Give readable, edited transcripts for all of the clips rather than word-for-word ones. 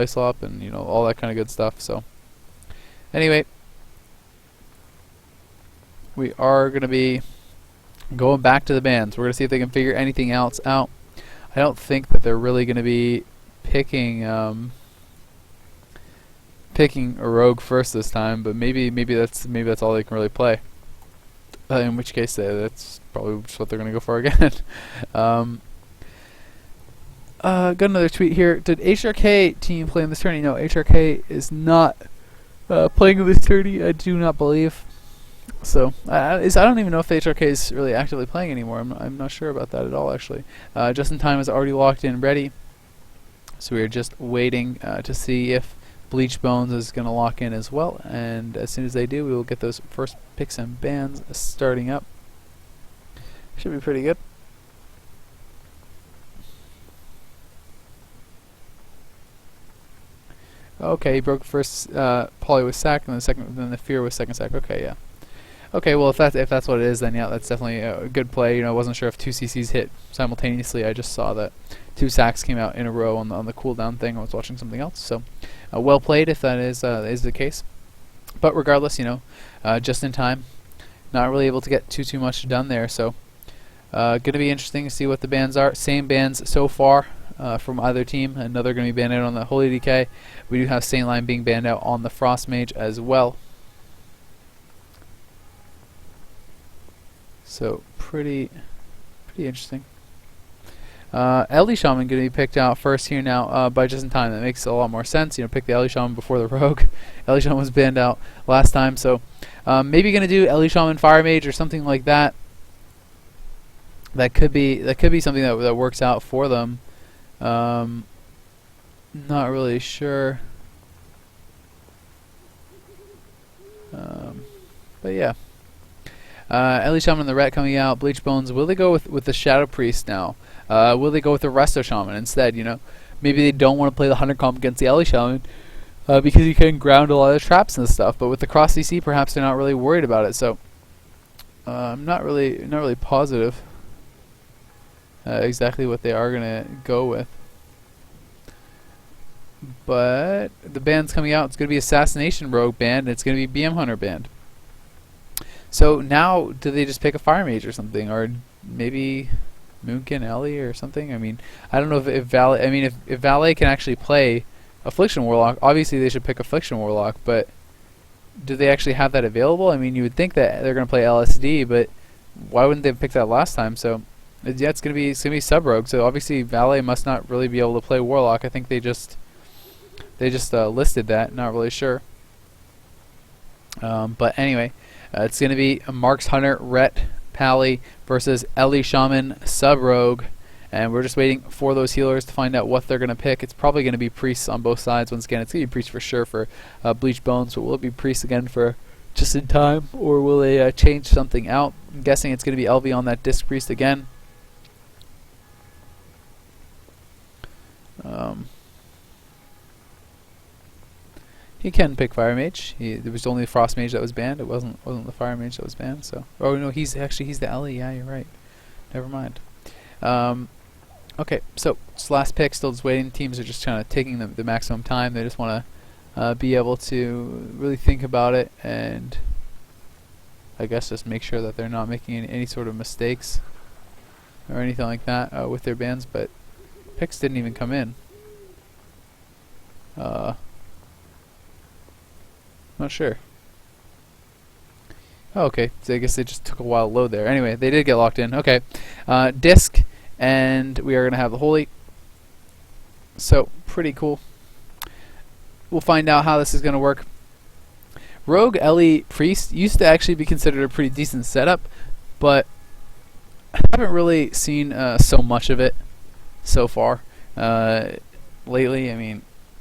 play swap and all that kind of good stuff. So anyway, we are going to be going back to the bands. We're going to see if they can figure anything else out. I don't think that they're really going to be picking picking a rogue first this time, but maybe that's all they can really play. In which case, that's probably just what they're going to go for again. Got another tweet here. Did HRK team play in this tourney? No, HRK is not playing in this tourney. I do not believe. So I don't even know if HRK is really actively playing anymore. I'm not sure about that at all, actually. Just in Time is already locked in, ready. So we are just waiting to see if Bleached Bones is going to lock in as well. And as soon as they do, we will get those first picks and bans starting up. Should be pretty good. Okay, he broke the first poly with sack, and then the fear was second sack. Okay, yeah. Okay, well if that's what it is, then yeah, that's definitely a good play. I wasn't sure if 2 CCs hit simultaneously. I just saw that 2 sacks came out in a row on the cooldown thing. I was watching something else, so well played if that is the case. But regardless, just in time, not really able to get too much done there. So going to be interesting to see what the bans are. Same bans so far from either team. Another going to be banned out on the Holy Decay. We do have Saint Line being banned out on the Frost Mage as well. So pretty interesting. Ellie Shaman going to be picked out first here now by Just in Time. That makes a lot more sense. Pick the Ellie Shaman before the Rogue. Ellie Shaman was banned out last time, so maybe going to do Ellie Shaman Fire Mage or something like that. That could be something that works out for them. Not really sure. But yeah. Ellie Shaman and the Ret coming out. Bleached Bones. Will they go with the Shadow Priest now? Will they go with the Resto Shaman instead? Maybe they don't want to play the 100 comp against the Ellie Shaman because you can ground a lot of traps and stuff. But with the cross CC, perhaps they're not really worried about it. So I'm not really positive exactly what they are gonna go with. But the band's coming out. It's gonna be Assassination Rogue band. And it's gonna be BM Hunter band. So now, do they just pick a Fire Mage or something, or maybe Moonkin Ellie or something? I mean, I don't know if Valet. I mean, if Valet can actually play Affliction Warlock, obviously they should pick Affliction Warlock. But do they actually have that available? I mean, you would think that they're going to play LSD, but why wouldn't they have picked that last time? So yeah, it's gonna be Sub Rogue. So obviously Valet must not really be able to play Warlock. I think they just listed that. Not really sure. But anyway. It's going to be Marks Hunter, Ret, Pally versus Ellie Shaman, Sub-Rogue. And we're just waiting for those healers to find out what they're going to pick. It's probably going to be Priests on both sides. Once again, it's going to be Priests for sure for Bleached Bones. But will it be Priests again for Just in Time? Or will they change something out? I'm guessing it's going to be LV on that Disc Priest again. He can pick Fire Mage. There was only the Frost Mage that was banned. It wasn't the Fire Mage that was banned. So, oh no, he's the Ellie. Yeah, you're right. Never mind. Okay, so it's last pick. Still just waiting. Teams are just kind of taking the maximum time. They just want to be able to really think about it and I guess just make sure that they're not making any sort of mistakes or anything like that with their bans. But picks didn't even come in. Not sure. Oh, okay, so I guess they just took a while to load there. Anyway, they did get locked in. Okay, Disc, and we are going to have the Holy. So, pretty cool. We'll find out how this is going to work. Rogue Ellie Priest used to actually be considered a pretty decent setup, but I haven't really seen so much of it so far lately. I mean,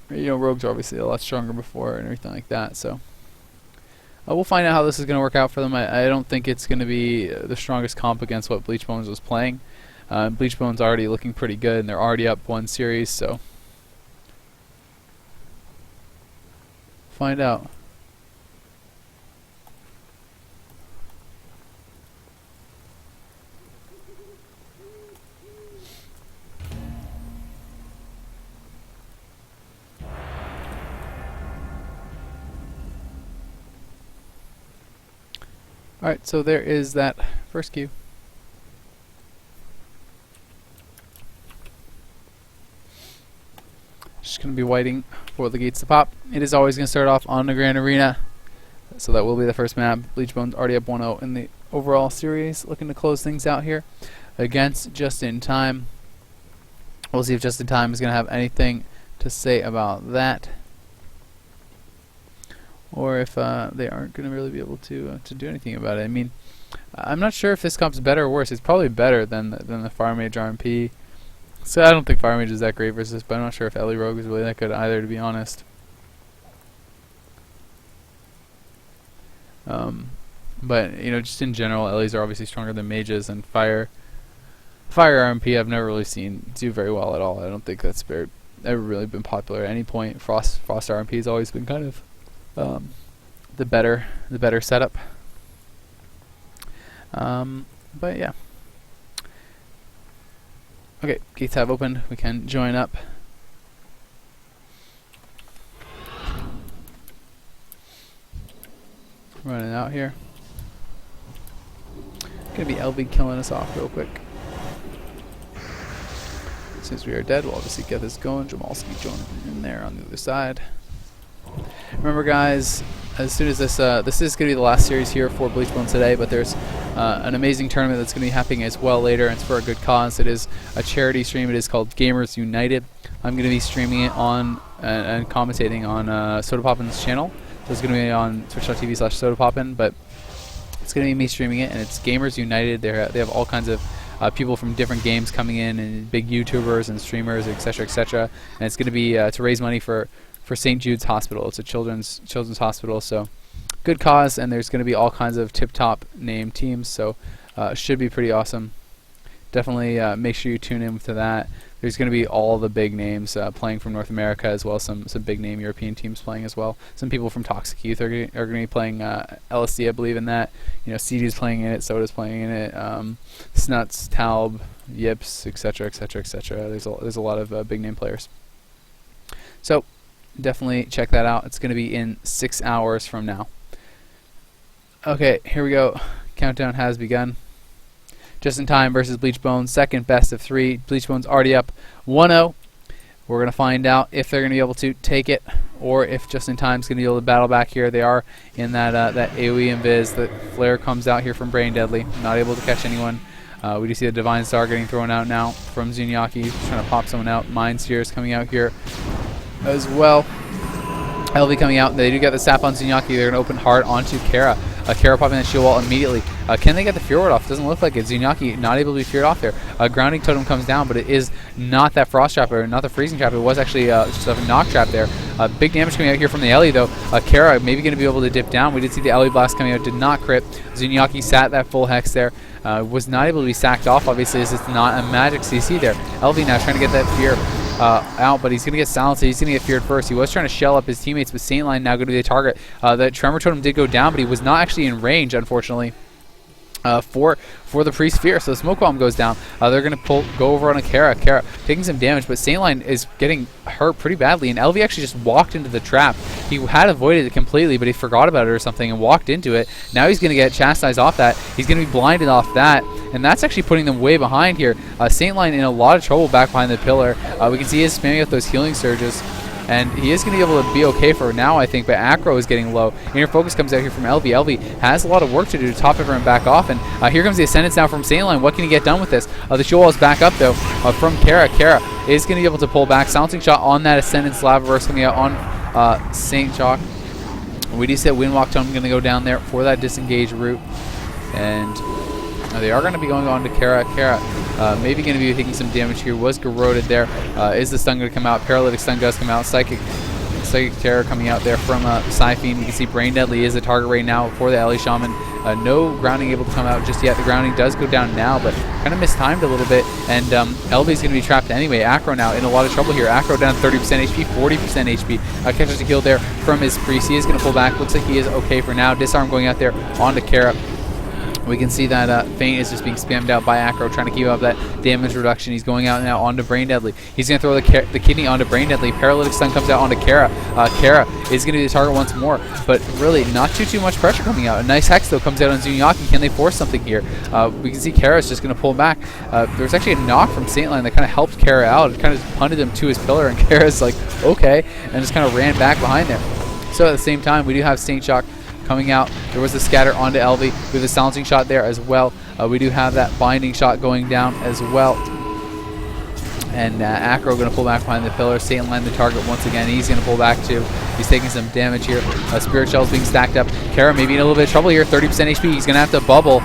Rogues are obviously a lot stronger before and everything like that, so we'll find out how this is going to work out for them. I don't think it's going to be the strongest comp against what Bleached Bones was playing. Bleached Bones already looking pretty good, and they're already up 1 series, so find out. Alright, so there is that first queue. Just going to be waiting for the gates to pop. It is always going to start off on the Grand Arena. So that will be the first map. Bleached Bones already up 1-0 in the overall series. Looking to close things out here against Just In Time. We'll see if Just In Time is going to have anything to say about that, or if they aren't going to really be able to do anything about it. I mean, I'm not sure if this comp's better or worse. It's probably better than the Fire Mage RMP. So I don't think Fire Mage is that great versus this, but I'm not sure if Ellie Rogue is really that good either, to be honest. But you know, just in general, Ellies are obviously stronger than mages, and Fire RMP I've never really seen do very well at all. I don't think that's ever really been popular at any point. Frost RMP has always been kind of the better setup. But yeah. Okay, gates have opened. We can join up. Running out here. Gonna be LV killing us off real quick. Since we are dead, we'll obviously get this going. Jamalski joining in there on the other side. Remember, guys, as soon as this is going to be the last series here for Bleached Bones today, but there's an amazing tournament that's going to be happening as well later, and it's for a good cause. It is a charity stream. It is called Gamers United. I'm going to be streaming it on and commentating on Sodapoppin's channel. So it's going to be on twitch.tv/Sodapoppin, but it's going to be me streaming it, and it's Gamers United. They have all kinds of people from different games coming in, and big YouTubers and streamers, etc., etc. And it's going to be to raise money for St. Jude's Hospital. It's a children's hospital, so good cause, and there's going to be all kinds of tip-top named teams, so should be pretty awesome. Definitely make sure you tune in to that. There's going to be all the big names playing from North America, as well as some big name European teams playing as well. Some people from Toxic Youth are going to be playing LSD, I believe, in that. You know, CD's playing in it, Soda's playing in it, Snuts, Taub, Yips, etc., etc., etc. There's a lot of big name players. So definitely check that out. It's going to be in 6 hours from now. Okay, here we go. Countdown has begun. Just In Time versus Bleached Bones, second best of 3. Bleached Bones already up 1-0. We're going to find out if they're going to be able to take it, or if Just In Time is going to be able to battle back here. They are in that AoE invis. The flare comes out here from Brain Deadly, not able to catch anyone. We do see the Divine Star getting thrown out now from Zunyaki. He's trying to pop someone out. Mind Sphere is coming out here as well. LV coming out. They do get the sap on Zunyaki. They're going to open hard onto Kara. Kara popping that shield wall immediately. Can they get the Fear Ward off? Doesn't look like it. Zunyaki not able to be feared off there. Grounding Totem comes down, but it is not that Frost Trap, or not the Freezing Trap. It was actually just a Knock Trap there. Big damage coming out here from the Ellie, though. Kara maybe going to be able to dip down. We did see the Ellie Blast coming out. Did not crit. Zunyaki sat that full Hex there. Was not able to be sacked off, obviously, as it's not a magic CC there. LV now trying to get that Fear out, but he's going to get silenced. He's going to get feared first. He was trying to shell up his teammates, but Saint Line now going to be the target. That Tremor Totem did go down, but he was not actually in range, unfortunately, for the Priest Fear. So the Smoke Bomb goes down. They're going to go over on a Kara. Kara taking some damage, but Saint Line is getting hurt pretty badly, and LV actually just walked into the trap. He had avoided it completely, but he forgot about it or something and walked into it. Now he's going to get chastised off that. He's going to be blinded off that, and that's actually putting them way behind here. Saint Line in a lot of trouble back behind the pillar. We can see he is spamming out those healing surges, and he is going to be able to be okay for now, I think, but Acro is getting low. Inner Focus comes out here from LV. LV has a lot of work to do to top everyone back off, and here comes the Ascendance now from Saint Line. What can he get done with this? The shield wall is back up, though, from Kara. Kara is going to be able to pull back. Silencing Shot on that Ascendance Lavaverse coming out on Saint Chalk. We do see that Windwalk Tone going to go down there for that disengage route, and they are going to be going on to Kara. Kara maybe going to be taking some damage here. Was corroded there. Is the stun going to come out? Paralytic stun does come out. Psychic Terror coming out there from Siphene. You can see Brain Deadly is the target right now for the Ellie Shaman. No grounding able to come out just yet. The grounding does go down now, but kind of mistimed a little bit. And LV is going to be trapped anyway. Acro now in a lot of trouble here. Acro down 30% HP, 40% HP. Catches a heal there from his Priest. He is going to pull back. Looks like he is okay for now. Disarm going out there onto Kara. We can see that Feint is just being spammed out by Acro, trying to keep up that damage reduction. He's going out now onto Brain Deadly. He's going to throw the kidney onto Brain Deadly. Paralytic Stun comes out onto Kara. Kara is going to be the target once more, but really not too much pressure coming out. A nice Hex, though, comes out on Zunyaki. Can they force something here? We can see Kara's just going to pull back. There's actually a knock from Saint Line that kind of helped Kara out. It kind of punted him to his pillar, and Kara's like, okay, and just kind of ran back behind there. So at the same time, we do have Saint Shock coming out. There was a scatter onto LV. We have a silencing shot there as well. We do have that binding shot going down as well. And Acro going to pull back behind the pillar. Saint Line the target once again. He's going to pull back too. He's taking some damage here. Spirit Shell's being stacked up. Kara maybe in a little bit of trouble here. 30% HP. He's going to have to bubble.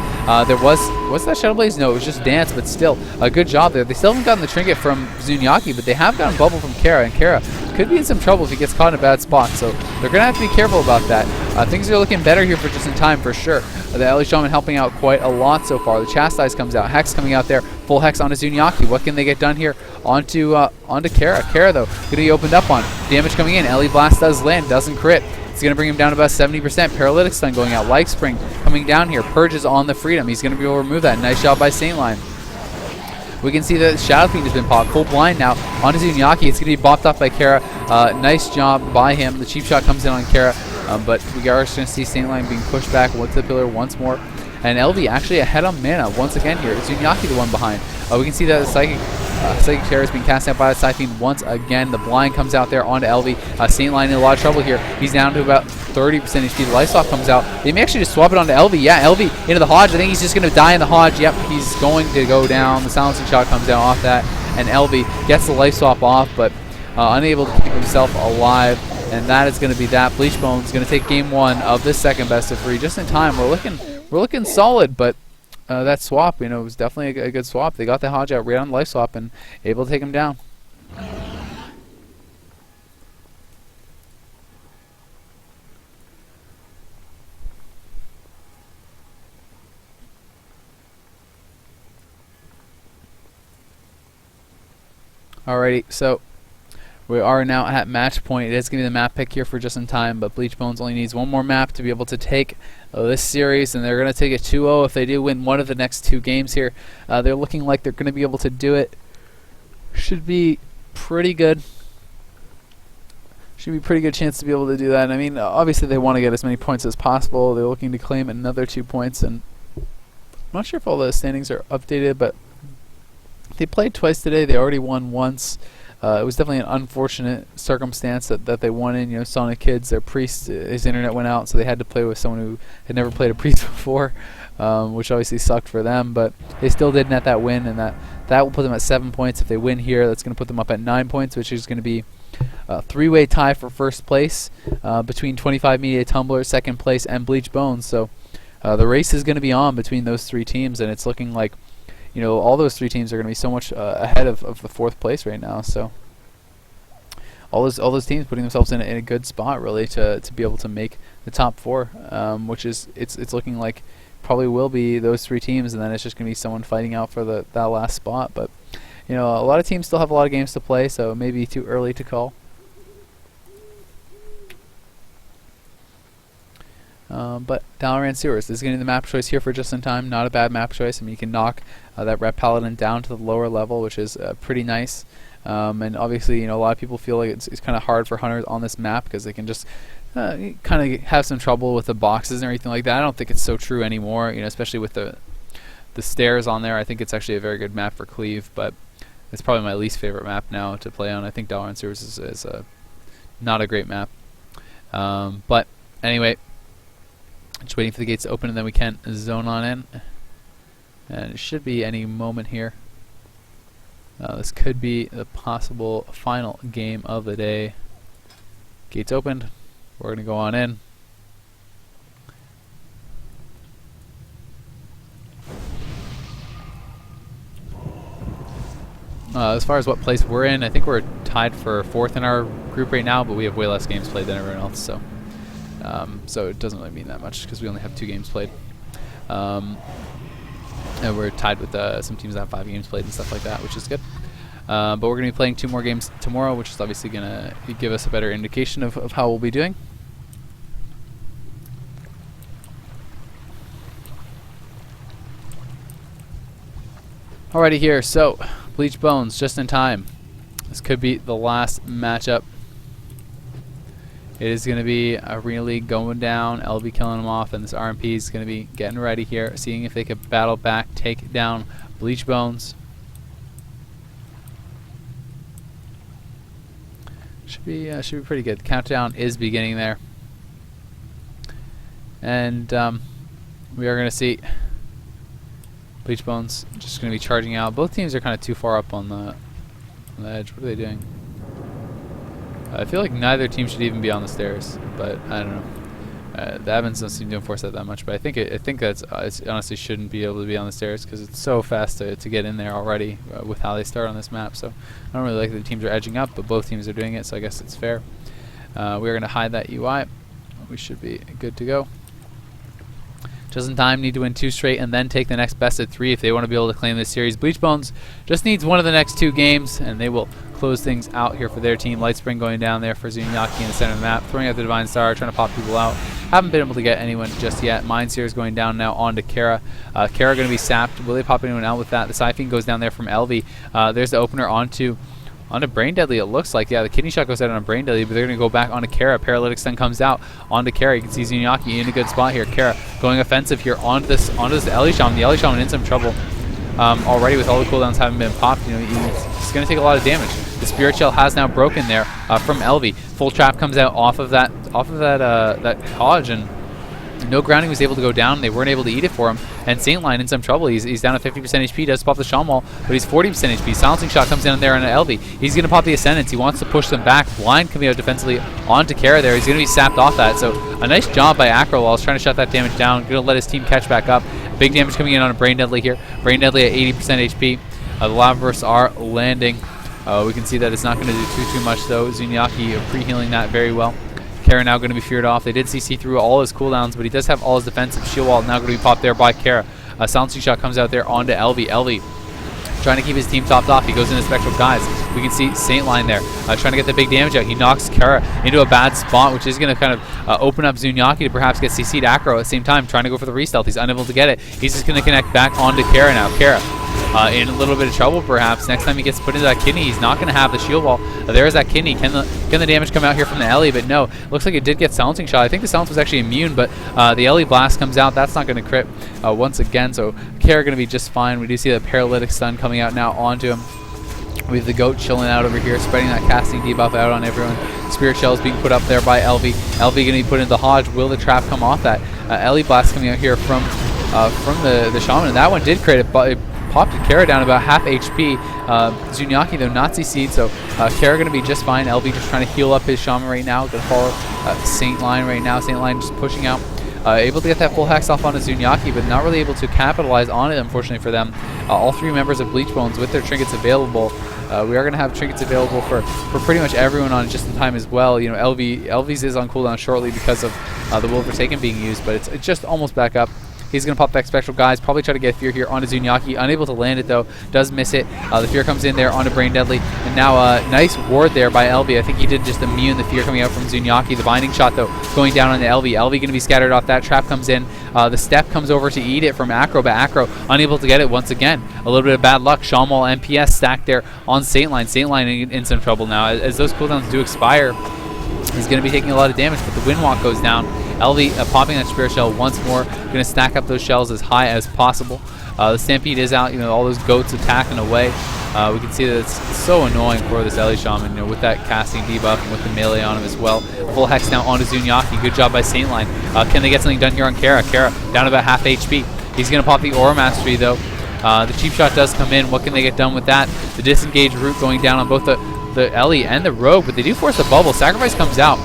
There was that Shadow Blaze? No, it was just Dance, but still a good job there. They still haven't gotten the trinket from Zunyaki, but they have gotten bubble from Kara, and Kara could be in some trouble if he gets caught in a bad spot. So they're going to have to be careful about that. Things are looking better here for Just in Time for sure. The Ellie Shaman helping out quite a lot so far. The Chastise comes out. Hex coming out there. Full Hex onto Zunyaki. What can they get done here? Onto Kara. Kara, though, going to be opened up on. Damage coming in. Ellie Blast does land. Doesn't crit. It's going to bring him down to about 70%. Paralytic Stun going out. Life Spring coming down here. Purges on the Freedom. He's going to be able to remove that. Nice job by Saint Line. We can see that Shadow Fiend has been popped. Full blind now onto Zunyaki. It's going to be bopped off by Kara. Nice job by him. The cheap shot comes in on Kara. But we are going to see Saint Line being pushed back onto the pillar once more. And LV actually ahead on mana once again here. Zunyaki the one behind. We can see that the Psychic Terror is being cast out by the Siphon once again. The blind comes out there onto LV. Saint Line in a lot of trouble here. He's down to about 30% HP. The Lifesoft comes out. They may actually just swap it onto LV. Yeah, LV into the Hodge. I think he's just going to die in the Hodge. Yep, he's going to go down. The silencing shot comes down off that. And LV gets the Life Swap off, but unable to keep himself alive. And that is going to be that. Bleached Bones is going to take game one of this second best of 3. Just in time. We're looking solid, but that swap, it was definitely a good swap. They got the Hodge out right on Life Swap and able to take him down. Alrighty, so we are now at match point. It is going to be the map pick here for Just in Time, but Bleached Bones only needs one more map to be able to take this series, and they're going to take it 2-0 if they do win one of the next 2 games here. They're looking like they're going to be able to do it. Should be pretty good. Should be a pretty good chance to be able to do that. I mean, obviously they want to get as many points as possible. They're looking to claim another 2 points, and I'm not sure if all the standings are updated, but they played twice today. They already won once. It was definitely an unfortunate circumstance that they won in. Sonic Kids, their priest, his internet went out, so they had to play with someone who had never played a priest before, which obviously sucked for them. But they still did net that win, and that will put them at 7 points. If they win here, that's going to put them up at 9 points, which is going to be a 3-way tie for first place between 25 Media Tumblr, second place, and Bleached Bones. So the race is going to be on between those 3 teams, and it's looking like all those 3 teams are going to be so much ahead of the 4th place right now. So all those teams putting themselves in a good spot really to be able to make the top 4, which is it's looking like probably will be those 3 teams, and then it's just going to be someone fighting out for that last spot. But a lot of teams still have a lot of games to play, so it may be too early to call. But Dalaran Sewers is getting the map choice here for Just in Time. Not a bad map choice. I mean, you can knock that Ret Paladin down to the lower level, which is pretty nice. And obviously, a lot of people feel like it's kind of hard for hunters on this map because they can just kind of have some trouble with the boxes and everything like that. I don't think it's so true anymore, especially with the stairs on there. I think it's actually a very good map for Cleave, but it's probably my least favorite map now to play on. I think Dalaran Sewers is not a great map. But anyway, just waiting for the gates to open, and then we can zone on in. And it should be any moment here. This could be the possible final game of the day. Gates opened. We're going to go on in. As far as what place we're in, I think we're tied for 4th in our group right now, but we have way less games played than everyone else, so it doesn't really mean that much because we only have 2 games played. And we're tied with some teams that have 5 games played and stuff like that, which is good. But we're going to be playing 2 more games tomorrow, which is obviously going to give us a better indication of how we'll be doing. Alrighty here, so Bleached Bones just in time. This could be the last matchup. It is going to be a Rylez going down, LV killing him off, and this RMP is going to be getting ready here, seeing if they could battle back, take down Bleached Bones. Should be pretty good. The countdown is beginning there, and we are going to see Bleached Bones just going to be charging out. Both teams are kind of too far up on the edge. What are they doing? I feel like neither team should even be on the stairs, but I don't know. The admins don't seem to enforce that much, but I think that's it honestly shouldn't be able to be on the stairs because it's so fast to get in there already with how they start on this map. So I don't really like that the teams are edging up, but both teams are doing it, so I guess it's fair. We're going to hide that UI. We should be good to go. Just in time, need to win 2 straight and then take the next best of 3 if they want to be able to claim this series. Bleached Bones just needs one of the next 2 games, and they will close things out here for their team. Lightspring going down there for Zunyaki in the center of the map, throwing out the Divine Star, trying to pop people out. Haven't been able to get anyone just yet. Mindseer is going down now onto Kara. Kara going to be sapped. Will they pop anyone out with that? The Siphon goes down there from LV. There's the opener onto Brain Deadly, it looks like. Yeah, the kidney shot goes out on Brain Deadly, but they're going to go back onto Kara. Paralytic Stun comes out onto Kara. You can see Zunyaki in a good spot here. Kara going offensive here onto this Ellie Shaman. The Ellie Shaman in some trouble already with all the cooldowns having been popped. You know, he's going to take a lot of damage. The Spirit Shell has now broken there from LV. Full Trap comes out off of that Hodge, and no grounding was able to go down. They weren't able to eat it for him. And Saint Line in some trouble. He's down to 50% HP. Does pop the Shaman Wall, but he's 40% HP. Silencing Shot comes down there on LV. He's going to pop the Ascendance. He wants to push them back. Blind coming out defensively onto Kara there. He's going to be sapped off that. So a nice job by Acro while he's trying to shut that damage down. Going to let his team catch back up. Big damage coming in on a Brain Deadly here. Brain Deadly at 80% HP. The Lava Bursts are landing. We can see that it's not going to do too much though. Zunyaki pre-healing that very well. Kara now going to be feared off. They did CC through all his cooldowns, but he does have all his defensive. Shield Wall now going to be popped there by Kara. Silencing Shot comes out there onto LV. LV trying to keep his team topped off. He goes into Spectral Guise. We can see Saint Line there trying to get the big damage out. He knocks Kara into a bad spot, which is going to kind of open up Zunyaki to perhaps get CC'd Acro at the same time, trying to go for the re-stealth. He's unable to get it. He's just going to connect back onto Kara now. Kara in a little bit of trouble perhaps. Next time he gets put into that kidney, he's not going to have the shield wall. There's that kidney. Can the damage come out here from the Ellie? But no. Looks like it did get Silencing Shot. I think the Silence was actually immune, but the Ellie Blast comes out. That's not going to crit once again, so Kara going to be just fine. We do see the Paralytic Stun coming out now onto him. We have the Goat chilling out over here, spreading that casting debuff out on everyone. Spirit Shell is being put up there by LV. LV going to be put into the Hodge. Will the trap come off that? Ellie Blast coming out here from the Shaman, and that one did crit it, but it popped Kara down about half HP. Zunyaki though not CC'd, so Kara going to be just fine. LV just trying to heal up his Shaman right now. Going to follow Saint Line right now. Saint Line just pushing out. Able to get that full hex off onto Zunyaki, but not really able to capitalize on it, unfortunately for them. All 3 members of Bleached Bones with their trinkets available. We are going to have trinkets available for pretty much everyone on just in time as well. You know, LV's is on cooldown shortly because of the Will Forsaken being used, but it's just almost back up. He's going to pop that Spectral Guise, probably try to get Fear here onto Zunyaki. Unable to land it though, does miss it. The Fear comes in there onto Brain Deadly, and now nice ward there by LV. I think he did just immune the Fear coming out from Zunyaki. The Binding Shot though going down on the LV. LV going to be scattered off that. Trap comes in. The Step comes over to eat it from Acro, but Acro unable to get it once again. A little bit of bad luck. Shaman Wall MPS stacked there on Saint Line. Saint Line in some trouble now. As those cooldowns do expire, he's going to be taking a lot of damage, but the Windwalk goes down. LV popping that Spirit Shell once more. Going to stack up those shells as high as possible. The Stampede is out. You know, all those goats attacking away. We can see that it's so annoying for this Ellie Shaman, you know, with that casting debuff and with the melee on him as well. Full hex now onto Zunyaki. Good job by Saint Line. Can they get something done here on Kara? Kara down about half HP. He's going to pop the Aura Mastery though. The Cheap Shot does come in. What can they get done with that? The Disengage route going down on both the Ellie and the Rogue, but they do force the bubble. Sacrifice comes out.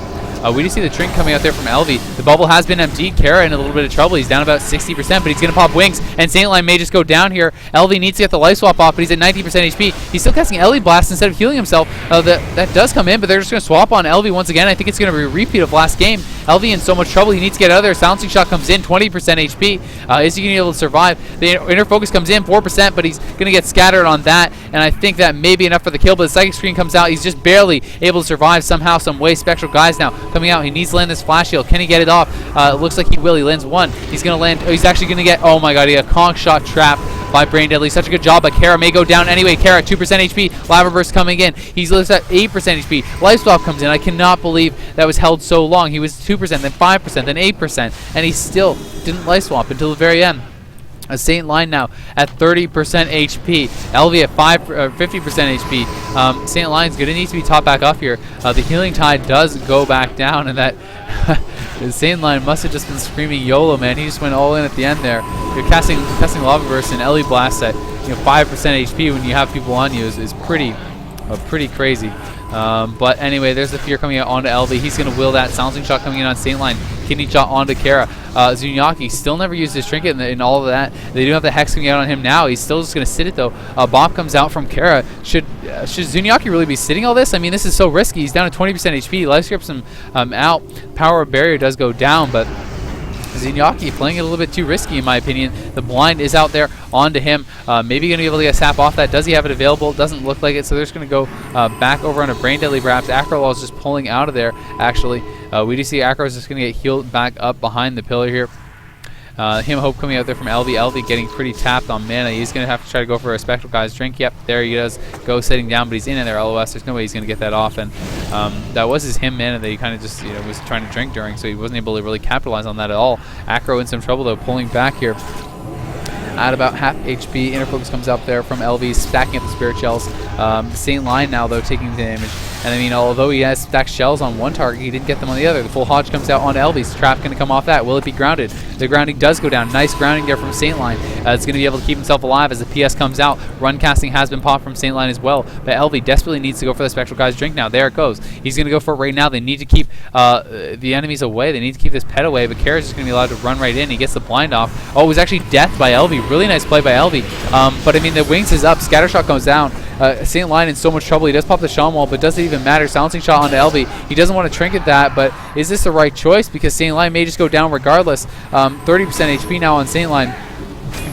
We do see the Trink coming out there from LV. The bubble has been emptied. Kara in a little bit of trouble. He's down about 60%, but he's going to pop Wings, and Saint Line may just go down here. LV needs to get the life swap off, but he's at 90% HP. He's still casting Ellie Blast instead of healing himself. That does come in, but they're just going to swap on LV once again. I think it's going to be a repeat of last game. LV in so much trouble. He needs to get out of there. Silencing Shot comes in, 20% HP. Is he going to be able to survive? The Inner Focus comes in, 4%, but he's going to get scattered on that, and I think that may be enough for the kill, but the Psychic Screen comes out. He's just barely able to survive somehow, some way. Spectral Guise now coming out. He needs to land this flash heal. Can he get it off? It looks like he will. He lands one. He's going to land. Oh, he's actually going to get, oh my god, he got conk shot trapped by Brain Deadly. Such a good job, but Kara may go down anyway. Kara, 2% HP. Lava Burst coming in. He's lives at 8% HP. Life Swap comes in. I cannot believe that was held so long. He was 2%, then 5%, then 8%, and he still didn't Life Swap until the very end. Saint Line now at 30% HP. LV at 50% HP. Saint Line's going to need to be topped back up here. The Healing Tide does go back down, and that Saint Line must have just been screaming YOLO, man. He just went all in at the end there. You're casting Lava Burst and LE Blast at 5% HP when you have people on you is pretty crazy. But anyway, there's the fear coming out onto LV. He's going to will that. Silencing Shot coming in on Saint Line. Kidney Shot onto Kara. Zunyaki still never used his trinket in all of that. They do have the Hex coming out on him now. He's still just going to sit it though. Bomb comes out from Kara. Should Zunyaki really be sitting all this? I mean, this is so risky. He's down to 20% HP. Life Scripts him out. Power of Barrier does go down, but Zunyaki playing it a little bit too risky in my opinion. The blind is out there onto him. Maybe going to be able to get a sap off that. Does he have it available? Doesn't look like it, so they're just going to go back over onto Brain Deadly perhaps. Acrolol is just pulling out of there actually. We do see Acro is just going to get healed back up behind the pillar here. Him Hope coming out there from LV. LV getting pretty tapped on mana. He's going to have to try to go for a Spectral Guy's Drink. Yep, there he does. Go sitting down, but he's in there LOS. There's no way he's going to get that off. And that was his him mana that he kind of just was trying to drink during, so he wasn't able to really capitalize on that at all. Acro in some trouble though, pulling back here. At about half HP, Inner Focus comes up there from LV, stacking up the Spirit Shells. Saint Line now though taking the damage. And I mean, although he has stacked shells on one target, he didn't get them on the other. The full Hodge comes out on LV's trap, going to come off that. Will it be grounded? The grounding does go down. Nice grounding there from Saint Line. It's going to be able to keep himself alive as the PS comes out. Run casting has been popped from Saint Line as well. But LV desperately needs to go for the Spectral Guy's Drink now. There it goes. He's going to go for it right now. They need to keep the enemies away. They need to keep this pet away. But Kara's just going to be allowed to run right in. He gets the blind off. Oh, it was actually death by LV. Really nice play by LV. But I mean, the Wings is up. Scattershot goes down. Saint Line in so much trouble. He does pop the Shaman Wall, but does it even matter? Silencing Shot onto LV. He doesn't want to trinket that, but is this the right choice? Because Saint Line may just go down regardless. 30% HP now on Saint Line.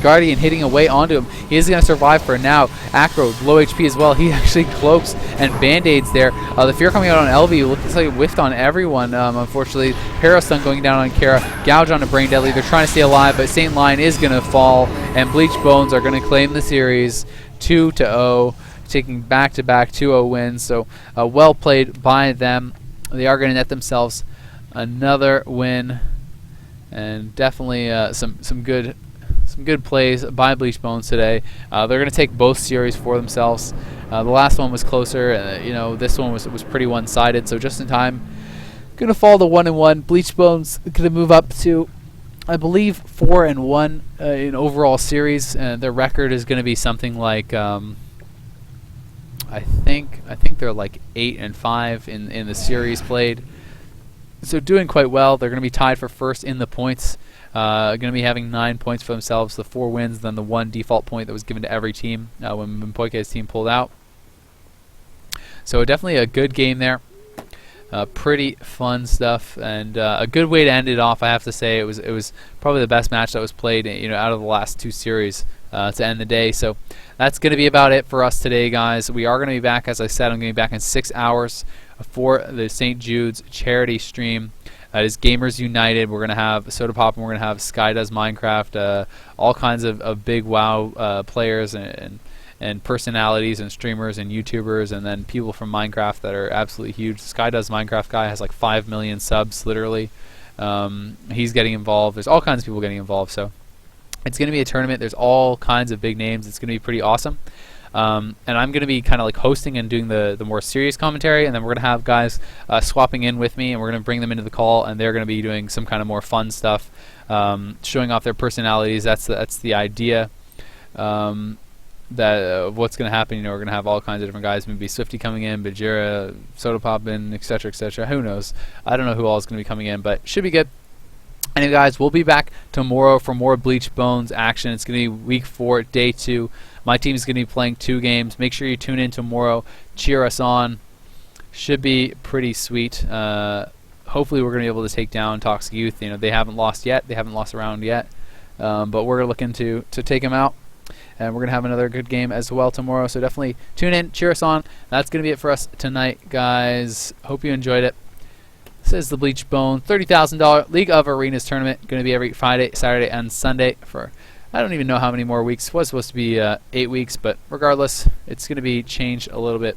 Guardian hitting away onto him. He is going to survive for now. Acro, low HP as well. He actually cloaks and band-aids there. The fear coming out on LV looks like it whiffed on everyone, unfortunately. Parastun going down on Kara. Gouge on the Brain Deadly. They're trying to stay alive, but Saint Line is going to fall, and Bleached Bones are going to claim the series 2-0. Taking back-to-back 2-0 wins, so well played by them. They are going to net themselves another win, and definitely some good plays by Bleached Bones today. They're going to take both series for themselves. The last one was closer, this one was pretty one-sided, so just in time. Going to fall to 1-1. Bleached Bones going to move up to, I believe, 4-1 in overall series, and their record is going to be something like. I think they're like 8-5 in the series played, so doing quite well. They're going to be tied for first in the points. Going to be having 9 points for themselves, the 4 wins, then the 1 default point that was given to every team when Mpoike's team pulled out. So definitely a good game there. Pretty fun stuff, and a good way to end it off. I have to say it was probably the best match that was played, out of the last 2 series to end the day. So that's going to be about it for us today, guys. We are going to be back, as I said. I'm going to be back in 6 hours for the St. Jude's charity stream. That is Gamers United. We're going to have Soda Pop, and we're going to have Sky Does Minecraft. All kinds of big WoW players and personalities and streamers and YouTubers, and then people from Minecraft that are absolutely huge. Sky Does Minecraft guy has like 5 million subs, literally. He's getting involved. There's all kinds of people getting involved, so it's going to be a tournament. There's all kinds of big names. It's going to be pretty awesome. And I'm going to be kind of like hosting and doing the more serious commentary, and then we're going to have guys swapping in with me, and we're going to bring them into the call, and they're going to be doing some kind of more fun stuff, showing off their personalities. That's the idea. That what's going to happen. We're going to have all kinds of different guys. Maybe Swifty coming in, Bajira, Soda Pop in, etc., etc. Who knows? I don't know who all is going to be coming in, but should be good. Anyway, guys, we'll be back tomorrow for more Bleached Bones action. It's going to be week 4, day 2. My team is going to be playing 2 games. Make sure you tune in tomorrow. Cheer us on. Should be pretty sweet. Hopefully, we're going to be able to take down Toxic Youth. They haven't lost yet. They haven't lost a round yet. But we're looking to take them out. And we're going to have another good game as well tomorrow. So definitely tune in. Cheer us on. That's going to be it for us tonight, guys. Hope you enjoyed it. Says the Bleached Bones, $30,000 League of Arenas tournament. Going to be every Friday, Saturday, and Sunday for I don't even know how many more weeks. It was supposed to be 8 weeks, but regardless, it's going to be changed a little bit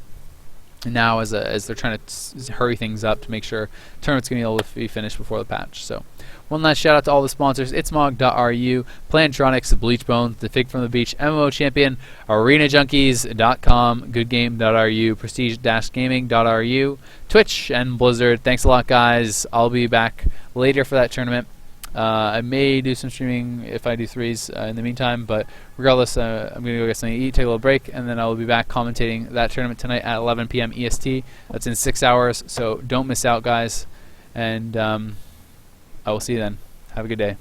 now as they're trying to hurry things up to make sure tournament's going to be able to be finished before the patch. So one last shout out to all the sponsors: itsmog.ru, Plantronics, Bleached Bones, The Fig from the Beach, MMO Champion, ArenaJunkies.com, GoodGame.ru, Prestige-Gaming.ru, Twitch, and Blizzard. Thanks a lot, guys. I'll be back later for that tournament. I may do some streaming if I do threes in the meantime, but regardless, I'm going to go get something to eat, take a little break, and then I will be back commentating that tournament tonight at 11 p.m. EST. That's in 6 hours, so don't miss out, guys. And I will see you then. Have a good day.